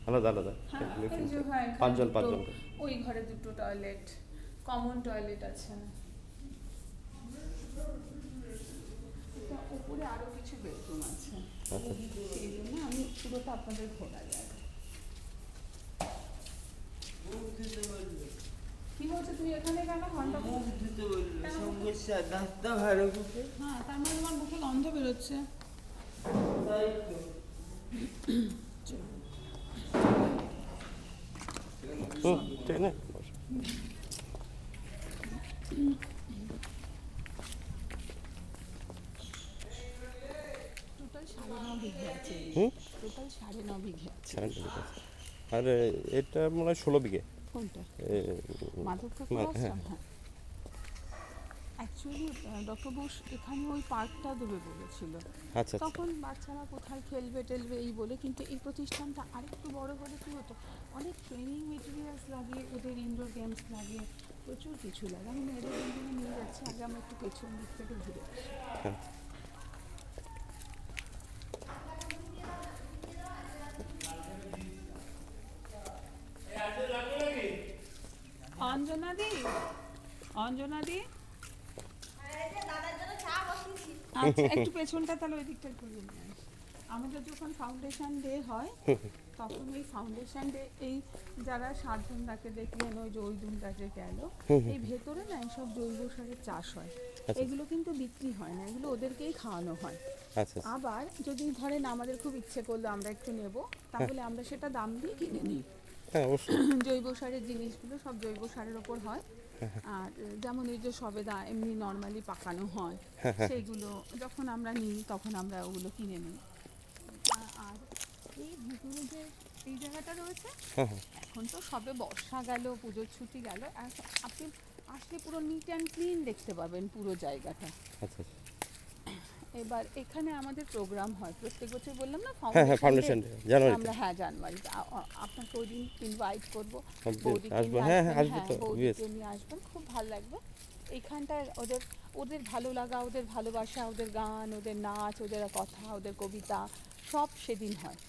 আলাদা আলাদা হ্যাঁ লিভিং এই যে সেট হ্যাঁ এখানে পাঁচজন দুটো, পাঁচজন করে। ওই ঘরে দুটো টয়লেট, কমন টয়লেট আছে। এটা উপরে আরো কিছু বেডরুম আছে, আচ্ছা সেই জন্য আমি পুরোটা আপনাদের ঘোরা যায়। কি বলছো তুমি এখানে কেন ঘন্টা? মুখ ধুতে বললো, সমস্যা দাঁতটা ভালো করে। হ্যাঁ তার মানে তোমার মুখে গন্ধ বেরোচ্ছে। তাই তো। ট্রেনে টোটাল 9.5 বিঘে আছে, হুম টোটাল 9.5 বিঘে আছে। আর এটা মনে হয় 16 বিঘে। কোনটা? এ, মাধবপুর হ্যাঁ আশ্রম, হ্যাঁ। অ্যাকচুয়ালি ডক্টর বোস এখানে ওই পার্কটা দেবে বলেছিল, আচ্ছা আচ্ছা তখন বাচ্চারা কোথায় খেলবে টেলবে এই বলে, কিন্তু এই প্রতিষ্ঠানটা আরেকটু বড় হলে কী হতো, অনেক ট্রেনিং মেটেরিয়ালস লাগে, ওদের ইনডোর গেমস লাগে, প্রচুর কিছু লাগে। আমি মেয়েদের জন্য নিয়ে যাচ্ছি, আগে আমরা একটু পেছন দিক থেকে ঘুরে আসি। হ্যাঁ। অঞ্জনা দি, অঞ্জনা দি, আচ্ছা একটু পেছনটা তাহলে ওই দিকটা ঘুরিয়ে নিয়ে আসি। আমাদের যখন ফাউন্ডেশন ডে হয় তখন ওই ফাউন্ডেশন ডে এই যারা 7 জন তাকে দেখলেন, ওই যে ওই দিনটা যে গেল, এই ভেতরে না সব জৈব সারের চাষ হয়। আচ্ছা এগুলো কিন্তু বিক্রি হয় না, এগুলো ওদেরকেই খাওয়ানো হয়। আচ্ছা আচ্ছা আবার যদি ধরেন আমাদের খুব ইচ্ছে করলো আমরা একটু নেব, তাহলে আমরা সেটা দাম দিয়ে কিনে নিই। হ্যাঁ অবশ্যই জৈব সারের জিনিসগুলো সব জৈব সারের ওপর হয়। আর যেমন এই যে সবেদা এমনি নর্মালি পাকানো হয়, সেইগুলো যখন আমরা নিই তখন আমরা ওগুলো কিনে নিই। আর এই ভিতরে যে এই জায়গাটা রয়েছে, হ্যাঁ হ্যাঁ এখন তো সবে বর্ষা গেল, পুজোর ছুটি গেল, আপনি আসলে পুরো নিট অ্যান্ড ক্লিন দেখতে পাবেন পুরো জায়গাটা। আচ্ছা আচ্ছা এবার এখানে আমাদের প্রোগ্রাম হয় প্রত্যেক বছর, বললাম না হ্যাঁ হ্যাঁ ফাউন্ডেশন ফাউন্ডেশন ডে, জানুয়ারিতে আমরা হ্যাঁ জানুয়ারিতে আপনাকে ওই দিন ইনভাইট করবো। আসবো। বৌদিকে আসবো নিয়ে হ্যাঁ হ্যাঁ আসবেন, আসবো হ্যাঁ তো বৌদিকে নিয়ে আসবেন, খুব ভালো লাগবে। এইখানটায় ওদের ওদের ভালো লাগা, ওদের ভালোবাসা, ওদের গান, ওদের নাচ, ওদের কথা, ওদের কবিতা সব সেদিন হয়।